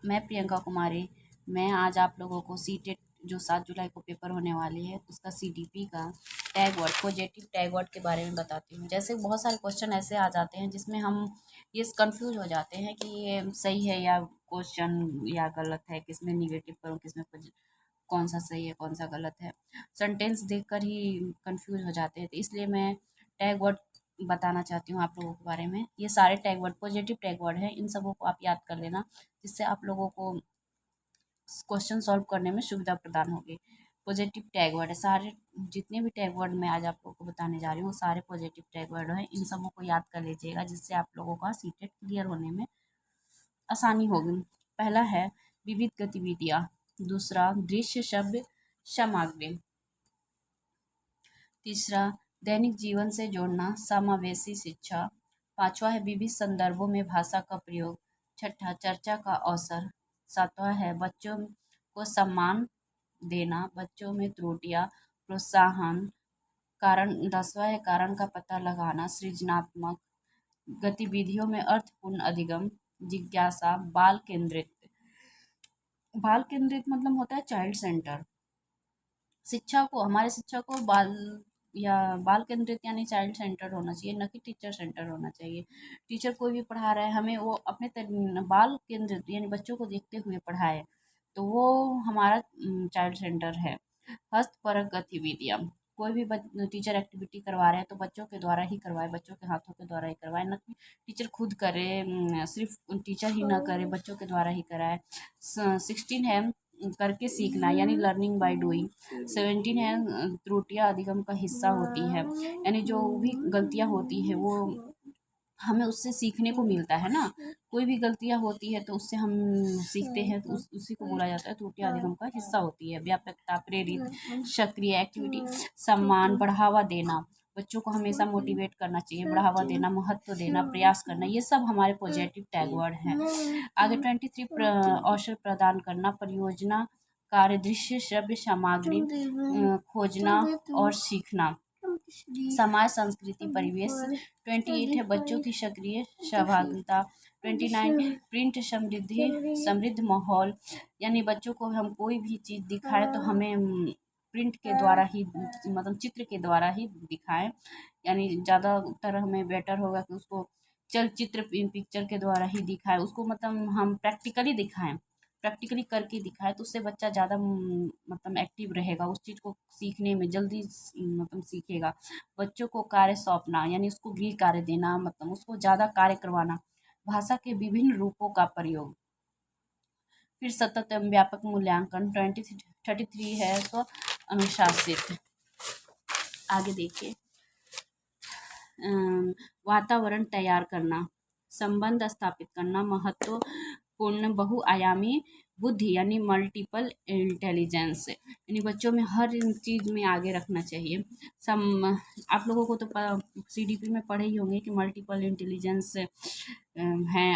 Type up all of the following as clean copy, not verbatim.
मैं प्रियंका कुमारी। मैं आज आप लोगों को सीटेट जो 7 जुलाई को पेपर होने वाली है उसका सीडीपी का tag word positive tag word के बारे में बताती हूँ। जैसे बहुत सारे क्वेश्चन ऐसे आ जाते हैं जिसमें हम ये कंफ्यूज हो जाते हैं कि ये सही है या क्वेश्चन या गलत है, किस में निगेटिव करूँ, किस में कौन सा सही है कौन सा गलत है। सेंटेंस देखकर ही कंफ्यूज हो जाते हैं, तो इसलिए मैं टैग वर्ड बताना चाहती हूँ आप लोगों के बारे में। ये सारे tag word positive tag word हैं, इन सबों को आप याद कर लेना, जिससे आप लोगों को क्वेश्चन सॉल्व करने में सुविधा प्रदान होगी। पॉजिटिव टैग वर्ड है, सारे जितने भी टैग वर्ड मैं आज आप लोगों को बताने जा रही हूँ वो सारे पॉजिटिव टैग वर्ड हैं। इन सबों को याद कर लीजिएगा, जिससे आप लोगों का सीटेट क्लियर होने में आसानी होगी। पहला है विविध गतिविधियाँ, दूसरा दृश्य शब्द सामग्री, तीसरा दैनिक जीवन से जोड़ना समावेशी शिक्षा, पांचवा है विविध संदर्भों में भाषा का प्रयोग, छठा चर्चा का अवसर, सातवां है बच्चों को सम्मान देना, बच्चों में त्रुटियां प्रोत्साहन, कारण, दसवां है कारण का पता लगाना, सृजनात्मक गतिविधियों में अर्थपूर्ण अधिगम, जिज्ञासा, बाल केंद्रित। बाल केंद्रित मतलब होता है चाइल्ड सेंटर। शिक्षा को, हमारे शिक्षा को बाल केंद्रित यानी चाइल्ड सेंटर होना चाहिए, न कि टीचर सेंटर होना चाहिए। टीचर कोई भी पढ़ा रहा है, हमें वो अपने बाल केंद्रित यानी बच्चों को देखते हुए पढ़ाए, तो वो हमारा चाइल्ड सेंटर है। हस्तपरक गतिविधियाँ, कोई भी टीचर एक्टिविटी करवा रहे हैं तो बच्चों के द्वारा ही करवाए, बच्चों के हाथों के द्वारा ही करवाए, न कि टीचर खुद करे, सिर्फ टीचर ही ना करे, बच्चों के द्वारा ही कराए। 16 है करके सीखना यानी लर्निंग बाय डूइंग। 17 है त्रुटियां अधिगम का हिस्सा होती है, यानी जो भी गलतियां होती है वो हमें उससे सीखने को मिलता है ना। कोई भी गलतियां होती है तो उससे हम सीखते हैं, तो उसी को बोला जाता है त्रुटियां अधिगम का हिस्सा होती है। व्यापकता, प्रेरित, सक्रिय एक्टिविटी, सम्मान, बढ़ावा देना, बच्चों को हमेशा मोटिवेट करना चाहिए, बढ़ावा देना, महत्व देना, प्रयास करना, ये सब हमारे पॉजिटिव टैग वर्ड हैं। आगे 23 अवसर प्रदान करना, परियोजना, कार्य, दृश्य श्रव्य सामग्री खोजना और सीखना, समाज संस्कृति परिवेश। 28 है बच्चों की सक्रिय सहभागिता। 29 प्रिंट समृद्ध माहौल, यानी बच्चों को हम कोई भी चीज़ दिखाएं तो हमें प्रिंट के द्वारा ही, मतलब चित्र के द्वारा ही दिखाएं, यानी ज़्यादातर हमें बेटर होगा कि उसको चलचित्र पिक्चर के द्वारा ही दिखाएं, उसको मतलब हम प्रैक्टिकली दिखाएं, प्रैक्टिकली करके दिखाएं, तो उससे बच्चा ज़्यादा मतलब एक्टिव रहेगा, उस चीज़ को सीखने में जल्दी मतलब सीखेगा। बच्चों को कार्य सौंपना यानी उसको गृह कार्य देना, मतलब उसको ज़्यादा कार्य करवाना। भाषा के विभिन्न रूपों का प्रयोग। फिर सतत एवं व्यापक मूल्यांकन। 33 है तो अनुशासित। आगे देखिए, वातावरण तैयार करना, संबंध स्थापित करना, महत्वपूर्ण बहुआयामी बुद्धि यानी मल्टीपल इंटेलिजेंस, यानी बच्चों में हर चीज़ में आगे रखना चाहिए। आप लोगों को तो सीडीपी में पढ़े ही होंगे कि मल्टीपल इंटेलिजेंस है,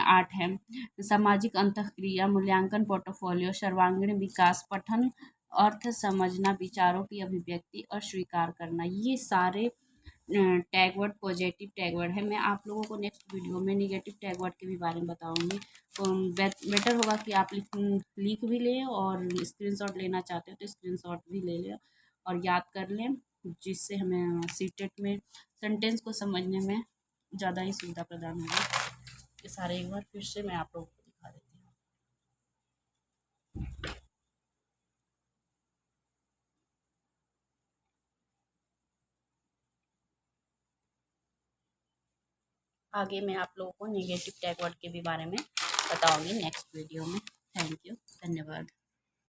8 है। सामाजिक अंतःक्रिया, मूल्यांकन, पोर्टफोलियो, सर्वांगीण विकास, पठन, अर्थ समझना, विचारों की अभिव्यक्ति और स्वीकार करना, ये सारे tag word positive tag word है। मैं आप लोगों को नेक्स्ट वीडियो में निगेटिव टैग वर्ड के भी बारे में बताऊंगी, तो बेटर होगा कि आप लिख भी लें, और स्क्रीनशॉट लेना चाहते हो तो स्क्रीनशॉट भी ले लें और याद कर लें, जिससे हमें सीटेट में सेंटेंस को समझने में ज़्यादा ही सुविधा प्रदान होगी। ये सारे एक बार फिर से मैं आप लोगों को दिखा देती हूँ। आगे मैं आप लोगों को नेगेटिव टैग वर्ड के भी बारे में बताऊंगी नेक्स्ट वीडियो में। थैंक यू, धन्यवाद।